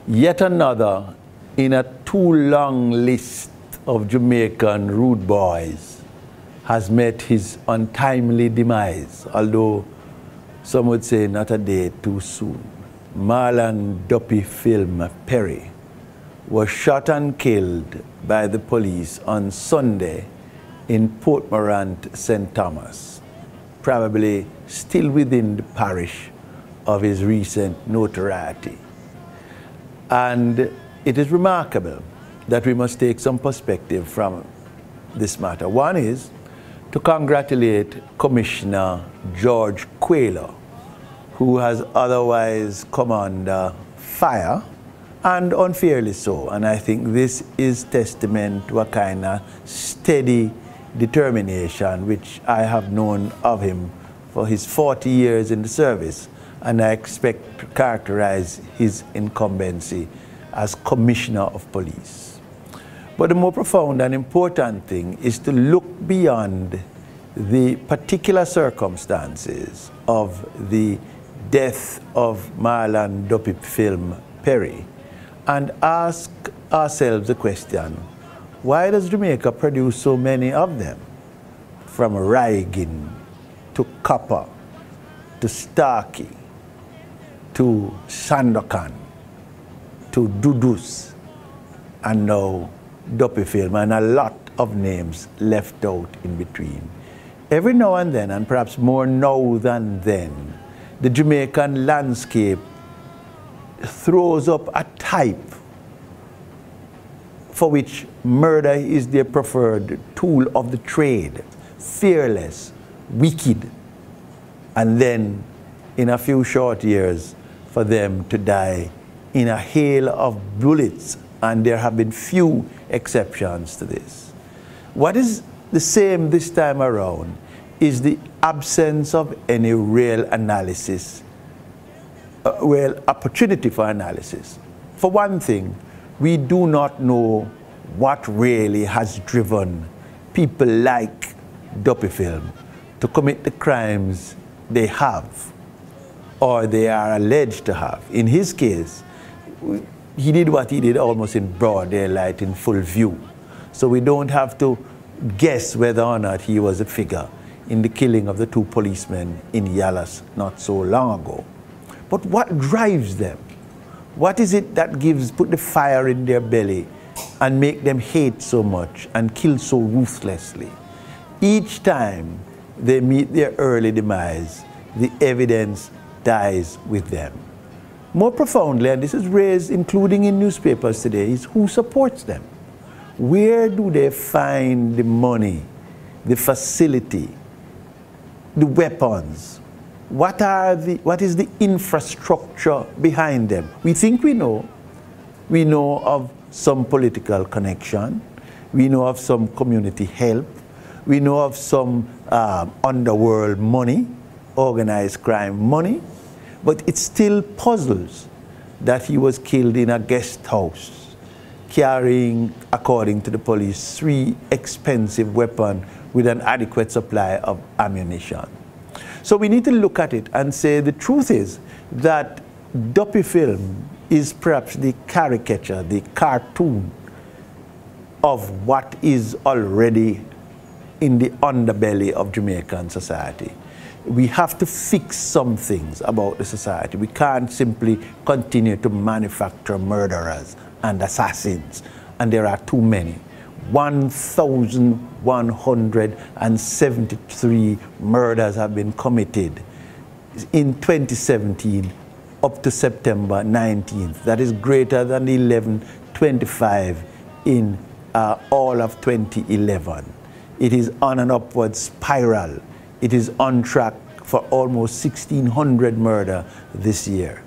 Yet another in a too long list of Jamaican rude boys has met his untimely demise, although some would say not a day too soon. Marlon Duppy Film Perry was shot and killed by the police on Sunday in Port Morant, St. Thomas, probably still within the parish of his recent notoriety. And it is remarkable that we must take some perspective from this matter. One is to congratulate Commissioner George Quayle, who has otherwise come under fire, and unfairly so. And I think this is testament to a kind of steady determination which I have known of him for his 40 years in the service, and I expect to characterize his incumbency as Commissioner of Police. But the more profound and important thing is to look beyond the particular circumstances of the death of Marlon Duppy Film Perry and ask ourselves the question, why does Jamaica produce so many of them? From Reagan to Copper to Starkey to Sandokan to Dudus and now Duppy Film, and a lot of names left out in between. Every now and then, and perhaps more now than then, the Jamaican landscape throws up a type for which murder is their preferred tool of the trade, fearless, wicked, and then in a few short years for them to die in a hail of bullets, and there have been few exceptions to this. What is the same this time around is the absence of any real analysis, real opportunity for analysis. For one thing, we do not know what really has driven people like Duppy Film to commit the crimes they have or they are alleged to have. In his case, he did what he did almost in broad daylight, in full view. So we don't have to guess whether or not he was a figure in the killing of the two policemen in Yallas not so long ago. But what drives them? What is it that put the fire in their belly and make them hate so much and kill so ruthlessly? Each time they meet their early demise, the evidence dies with them. More profoundly, and this is raised including in newspapers today, is who supports them. Where do they find the money, the facility, the weapons? What is the infrastructure behind them? We think we know. We know of some political connection. We know of some community help. We know of some underworld money, organized crime money. But it still puzzles that he was killed in a guest house, carrying, according to the police, 3 expensive weapons with an adequate supply of ammunition. So we need to look at it and say the truth is that Duppy Film is perhaps the caricature, the cartoon of what is already in the underbelly of Jamaican society. We have to fix some things about the society. We can't simply continue to manufacture murderers and assassins, and there are too many. 1,173 murders have been committed in 2017 up to September 19th. That is greater than the 1125 in all of 2011. It is on an upward spiral. It is on track for almost 1,600 murder this year.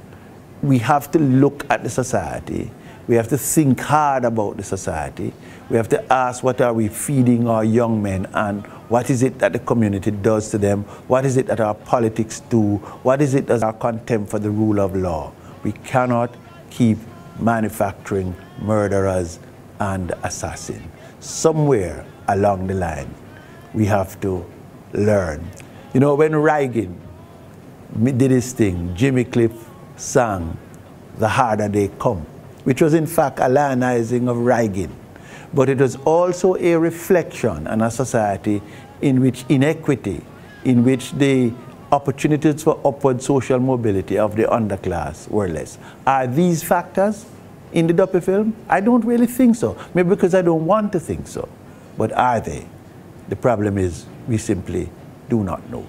We have to look at the society. We have to think hard about the society. We have to ask, what are we feeding our young men, and what is it that the community does to them? What is it that our politics do? What is it that our contempt for the rule of law? We cannot keep manufacturing murderers and assassins. Somewhere along the line, we have to learn. You know, when Reagan did his thing, Jimmy Cliff sang "The Harder They Come." which was in fact a lionizing of Reagan, but it was also a reflection on a society in which inequity, in which the opportunities for upward social mobility of the underclass were less. Are these factors in the Duppy film? I don't really think so. Maybe because I don't want to think so. But are they? The problem is we simply do not know.